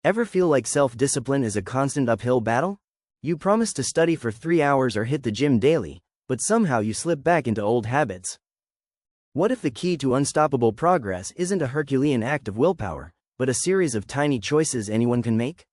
Ever feel like self-discipline is a constant uphill battle? You promise to study for 3 hours or hit the gym daily, but somehow you slip back into old habits. What if the key to unstoppable progress isn't a Herculean act of willpower, but a series of tiny choices anyone can make?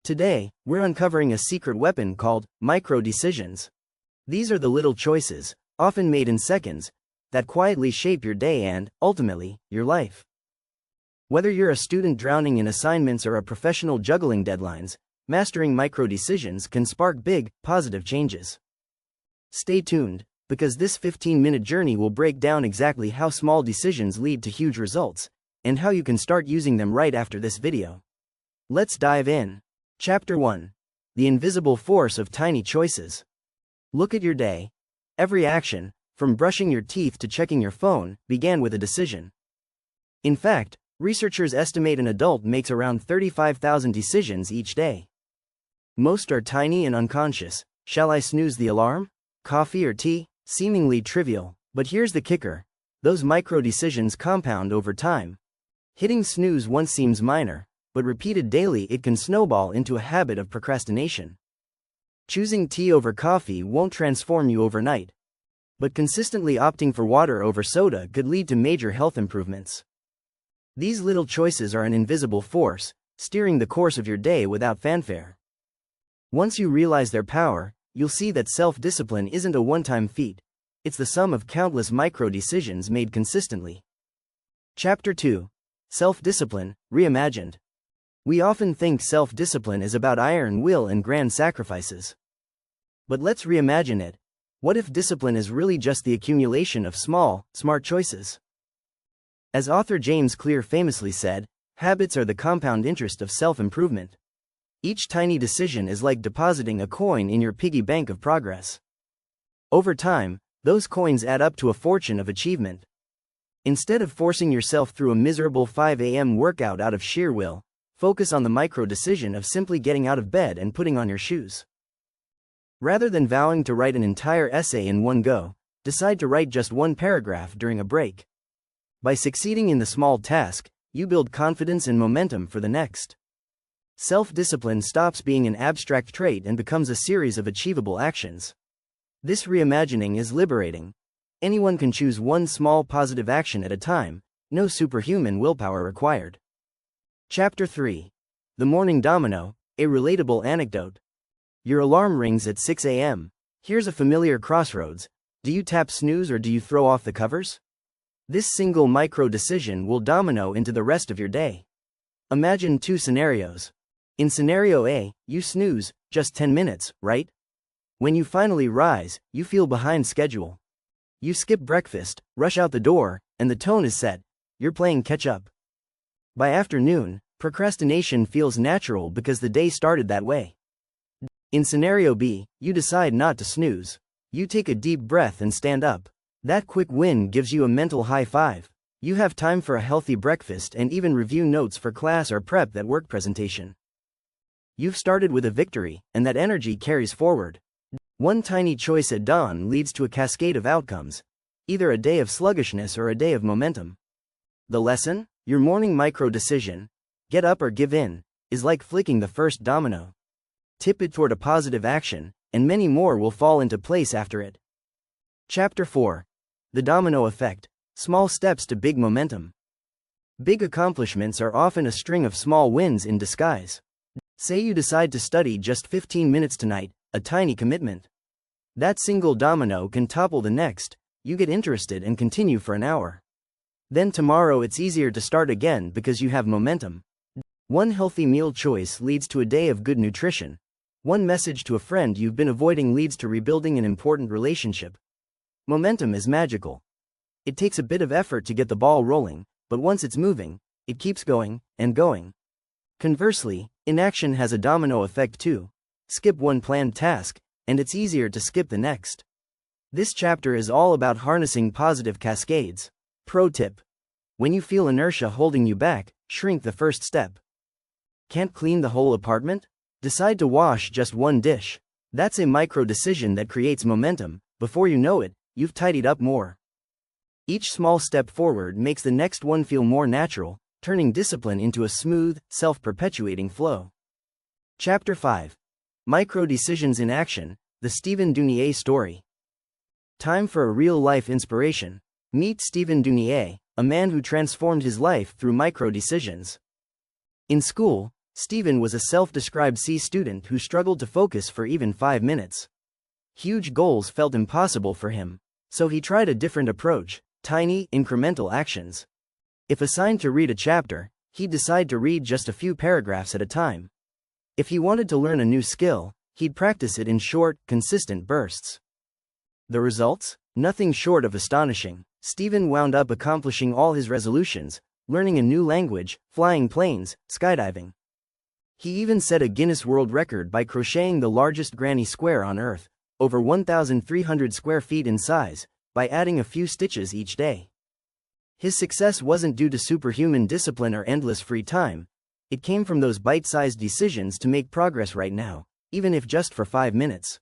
Today, we're uncovering a secret weapon called micro-decisions. These are the little choices, often made in seconds, that quietly shape your day and, ultimately, your life. Whether you're a student drowning in assignments or a professional juggling deadlines, mastering micro-decisions can spark big, positive changes. Stay tuned, because this 15-minute journey will break down exactly how small decisions lead to huge results, and how you can start using them right after this video. Let's dive in. Chapter 1. The invisible force of tiny choices. Look at your day. Every action, from brushing your teeth to checking your phone, began with a decision. In fact, researchers estimate an adult makes around 35,000 decisions each day. Most are tiny and unconscious. Shall I snooze the alarm? Coffee or tea? Seemingly trivial, but here's the kicker. Those micro-decisions compound over time. Hitting snooze once seems minor, but repeated daily it can snowball into a habit of procrastination. Choosing tea over coffee won't transform you overnight, but consistently opting for water over soda could lead to major health improvements. These little choices are an invisible force, steering the course of your day without fanfare. Once you realize their power, you'll see that self-discipline isn't a one-time feat. It's the sum of countless micro-decisions made consistently. Chapter 2. Self-discipline, reimagined. We often think self-discipline is about iron will and grand sacrifices. But let's reimagine it. What if discipline is really just the accumulation of small, smart choices? As author James Clear famously said, habits are the compound interest of self-improvement. Each tiny decision is like depositing a coin in your piggy bank of progress. Over time, those coins add up to a fortune of achievement. Instead of forcing yourself through a miserable 5 a.m. workout out of sheer will, focus on the micro-decision of simply getting out of bed and putting on your shoes. Rather than vowing to write an entire essay in one go, decide to write just one paragraph during a break. By succeeding in the small task, you build confidence and momentum for the next. Self-discipline stops being an abstract trait and becomes a series of achievable actions. This reimagining is liberating. Anyone can choose one small positive action at a time, no superhuman willpower required. Chapter 3. The Morning Domino, a relatable anecdote. Your alarm rings at 6 a.m. Here's a familiar crossroads. Do you tap snooze or do you throw off the covers? This single micro-decision will domino into the rest of your day. Imagine two scenarios. In scenario A, you snooze, just 10 minutes, right? When you finally rise, you feel behind schedule. You skip breakfast, rush out the door, and the tone is set. You're playing catch-up. By afternoon, procrastination feels natural because the day started that way. In scenario B, you decide not to snooze. You take a deep breath and stand up. That quick win gives you a mental high five. You have time for a healthy breakfast and even review notes for class or prep that work presentation. You've started with a victory, and that energy carries forward. One tiny choice at dawn leads to a cascade of outcomes, either a day of sluggishness or a day of momentum. The lesson? Your morning micro-decision, get up or give in, is like flicking the first domino. Tip it toward a positive action, and many more will fall into place after it. Chapter 4. The Domino Effect, Small Steps to Big Momentum. Big accomplishments are often a string of small wins in disguise. Say you decide to study just 15 minutes tonight, a tiny commitment. That single domino can topple the next. You get interested and continue for an hour. Then tomorrow it's easier to start again because you have momentum. One healthy meal choice leads to a day of good nutrition. One message to a friend you've been avoiding leads to rebuilding an important relationship. Momentum is magical. It takes a bit of effort to get the ball rolling, but once it's moving, it keeps going and going. Conversely, inaction has a domino effect too. Skip one planned task, and it's easier to skip the next. This chapter is all about harnessing positive cascades. Pro tip. When you feel inertia holding you back, shrink the first step. Can't clean the whole apartment? Decide to wash just one dish. That's a micro decision that creates momentum. Before you know it, you've tidied up more. Each small step forward makes the next one feel more natural, turning discipline into a smooth, self-perpetuating flow. Chapter 5. Micro-Decisions in Action, the Stephen Dunier Story. Time for a real-life inspiration. Meet Stephen Dunier, a man who transformed his life through micro-decisions. In school, Stephen was a self-described C student who struggled to focus for even 5 minutes. Huge goals felt impossible for him, so he tried a different approach: tiny, incremental actions. If assigned to read a chapter, he'd decide to read just a few paragraphs at a time. If he wanted to learn a new skill, he'd practice it in short, consistent bursts. The results? Nothing short of astonishing. Stephen wound up accomplishing all his resolutions, learning a new language, flying planes, skydiving. He even set a Guinness World Record by crocheting the largest granny square on Earth, over 1,300 square feet in size, by adding a few stitches each day. His success wasn't due to superhuman discipline or endless free time. It came from those bite-sized decisions to make progress right now, even if just for 5 minutes.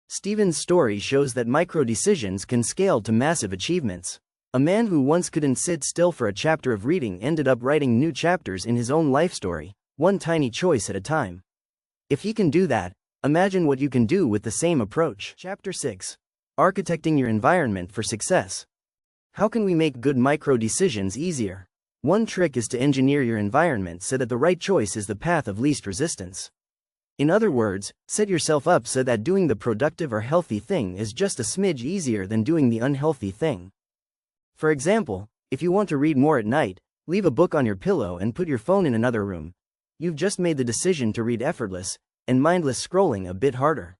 Stephen's story shows that micro-decisions can scale to massive achievements. A man who once couldn't sit still for a chapter of reading ended up writing new chapters in his own life story, one tiny choice at a time. If he can do that, imagine what you can do with the same approach. Chapter 6. Architecting your environment for success. How can we make good micro-decisions easier? One trick is to engineer your environment so that the right choice is the path of least resistance. In other words, set yourself up so that doing the productive or healthy thing is just a smidge easier than doing the unhealthy thing. For example, if you want to read more at night, leave a book on your pillow and put your phone in another room. You've just made the decision to read effortless, and mindless scrolling a bit harder.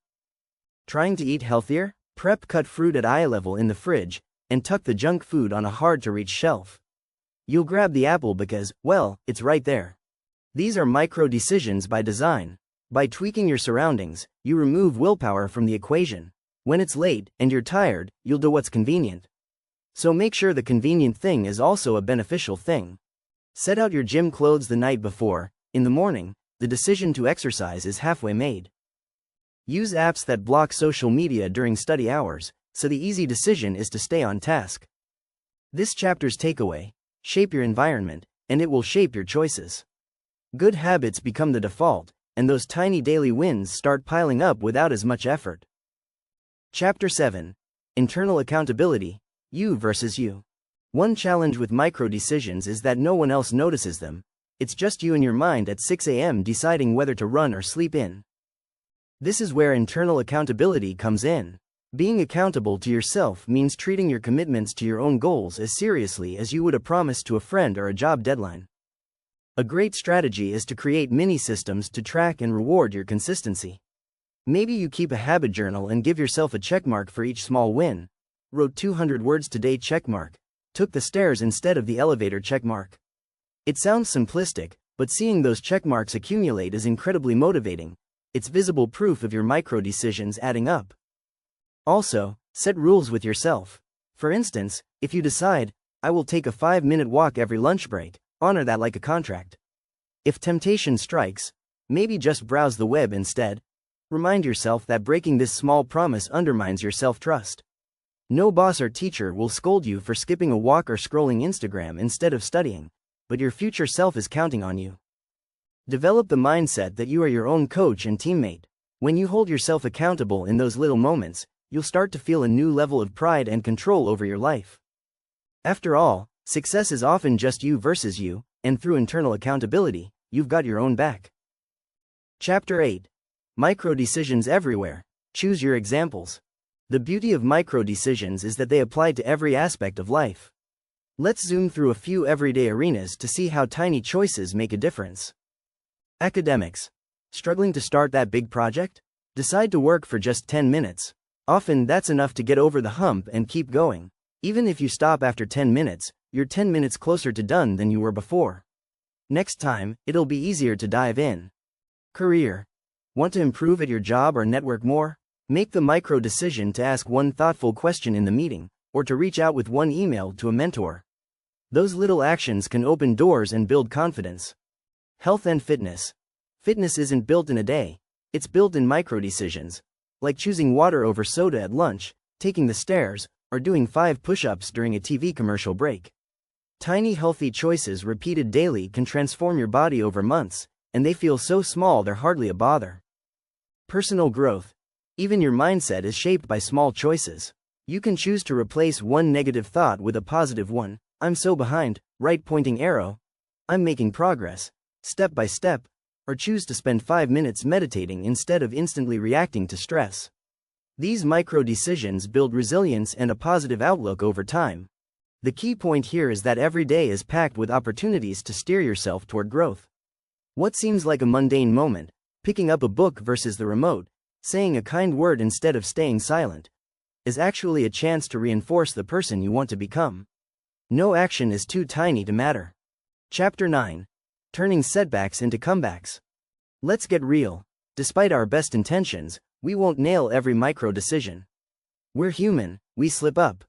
Trying to eat healthier? Prep cut fruit at eye level in the fridge, and tuck the junk food on a hard-to-reach shelf. You'll grab the apple because, well, it's right there. These are micro-decisions by design. By tweaking your surroundings, you remove willpower from the equation. When it's late, and you're tired, you'll do what's convenient. So make sure the convenient thing is also a beneficial thing. Set out your gym clothes the night before. In the morning, the decision to exercise is halfway made. Use apps that block social media during study hours, so the easy decision is to stay on task. This chapter's takeaway: shape your environment, and it will shape your choices. Good habits become the default, and those tiny daily wins start piling up without as much effort. Chapter 7. Internal Accountability, You versus You. One challenge with micro-decisions is that no one else notices them. It's just you and your mind at 6 a.m. deciding whether to run or sleep in. This is where internal accountability comes in. Being accountable to yourself means treating your commitments to your own goals as seriously as you would a promise to a friend or a job deadline. A great strategy is to create mini-systems to track and reward your consistency. Maybe you keep a habit journal and give yourself a checkmark for each small win. Wrote 200 words today checkmark. Took the stairs instead of the elevator checkmark. It sounds simplistic, but seeing those checkmarks accumulate is incredibly motivating. It's visible proof of your micro-decisions adding up. Also, set rules with yourself. For instance, if you decide, I will take a 5-minute walk every lunch break, honor that like a contract. If temptation strikes, maybe just browse the web instead. Remind yourself that breaking this small promise undermines your self-trust. No boss or teacher will scold you for skipping a walk or scrolling Instagram instead of studying, but your future self is counting on you. Develop the mindset that you are your own coach and teammate. When you hold yourself accountable in those little moments, you'll start to feel a new level of pride and control over your life. After all, success is often just you versus you, and through internal accountability, you've got your own back. Chapter 8. Micro-decisions everywhere. Choose your examples. The beauty of micro-decisions is that they apply to every aspect of life. Let's zoom through a few everyday arenas to see how tiny choices make a difference. Academics. Struggling to start that big project? Decide to work for just 10 minutes. Often that's enough to get over the hump and keep going. Even if you stop after 10 minutes, you're 10 minutes closer to done than you were before. Next time, it'll be easier to dive in. Career. Want to improve at your job or network more? Make the micro decision to ask one thoughtful question in the meeting, or to reach out with one email to a mentor. Those little actions can open doors and build confidence. Health and fitness. Fitness isn't built in a day, it's built in micro decisions, like choosing water over soda at lunch, taking the stairs, or doing 5 push-ups during a TV commercial break. Tiny healthy choices repeated daily can transform your body over months, and they feel so small they're hardly a bother. Personal growth. Even your mindset is shaped by small choices. You can choose to replace one negative thought with a positive one. I'm so behind, right pointing arrow. I'm making progress, step by step, or choose to spend 5 minutes meditating instead of instantly reacting to stress. These micro decisions build resilience and a positive outlook over time. The key point here is that every day is packed with opportunities to steer yourself toward growth. What seems like a mundane moment, picking up a book versus the remote, saying a kind word instead of staying silent, is actually a chance to reinforce the person you want to become. No action is too tiny to matter. Chapter 9. Turning setbacks into comebacks. Let's get real. Despite our best intentions, we won't nail every micro decision. We're human, we slip up.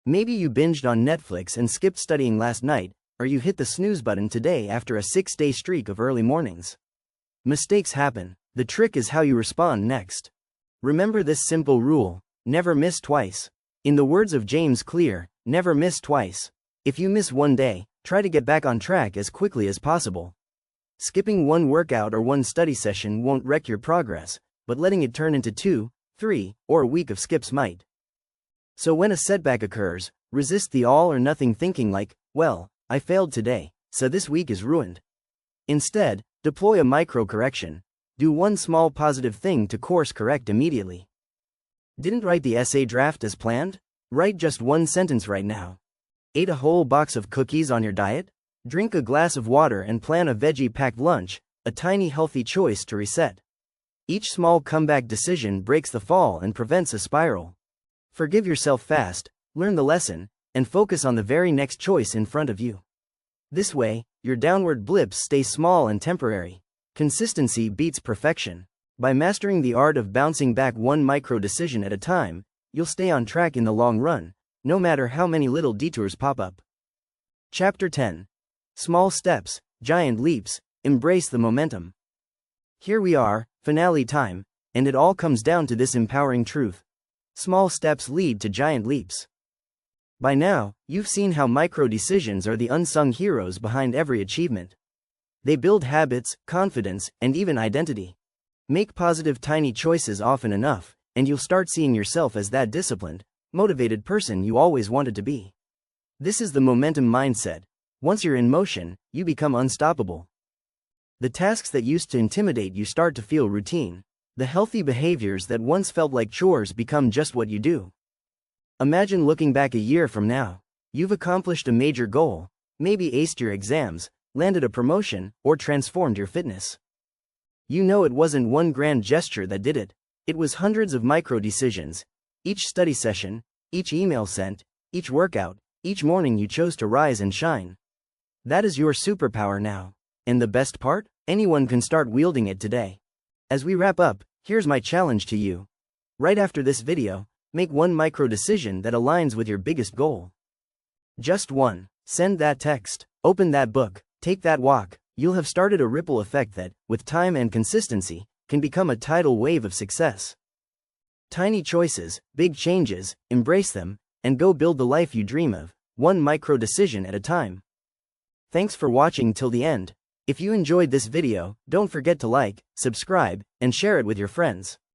Maybe you binged on Netflix and skipped studying last night, or you hit the snooze button today after a 6-day streak of early mornings. Mistakes happen. The trick is how you respond next. Remember this simple rule: never miss twice. In the words of James Clear, never miss twice. If you miss one day, try to get back on track as quickly as possible. Skipping one workout or one study session won't wreck your progress, but letting it turn into 2, 3, or a week of skips might. So when a setback occurs, resist the all or nothing thinking like, well, I failed today, so this week is ruined. Instead, deploy a micro correction. Do one small positive thing to course correct immediately. Didn't write the essay draft as planned? Write just one sentence right now. Ate a whole box of cookies on your diet? Drink a glass of water and plan a veggie-packed lunch, a tiny healthy choice to reset. Each small comeback decision breaks the fall and prevents a spiral. Forgive yourself fast, learn the lesson, and focus on the very next choice in front of you. This way, your downward blips stay small and temporary. Consistency beats perfection. By mastering the art of bouncing back one micro decision at a time, you'll stay on track in the long run, no matter how many little detours pop up. Chapter 10. Small steps, giant leaps, embrace the momentum. Here we are, finale time, and it all comes down to this empowering truth. Small steps lead to giant leaps. By now, you've seen how micro decisions are the unsung heroes behind every achievement. They build habits, confidence, and even identity. Make positive tiny choices often enough, and you'll start seeing yourself as that disciplined, motivated person you always wanted to be. This is the momentum mindset. Once you're in motion, you become unstoppable. The tasks that used to intimidate you start to feel routine. The healthy behaviors that once felt like chores become just what you do. Imagine looking back a year from now. You've accomplished a major goal, maybe aced your exams, landed a promotion, or transformed your fitness. You know it wasn't one grand gesture that did it. It was hundreds of micro decisions. Each study session, each email sent, each workout, each morning you chose to rise and shine. That is your superpower now. And the best part? Anyone can start wielding it today. As we wrap up, here's my challenge to you. Right after this video, make one micro decision that aligns with your biggest goal. Just one. Send that text, open that book, take that walk. You'll have started a ripple effect that, with time and consistency, can become a tidal wave of success. Tiny choices, big changes, embrace them, and go build the life you dream of, one micro decision at a time. Thanks for watching till the end. If you enjoyed this video, don't forget to like, subscribe, and share it with your friends.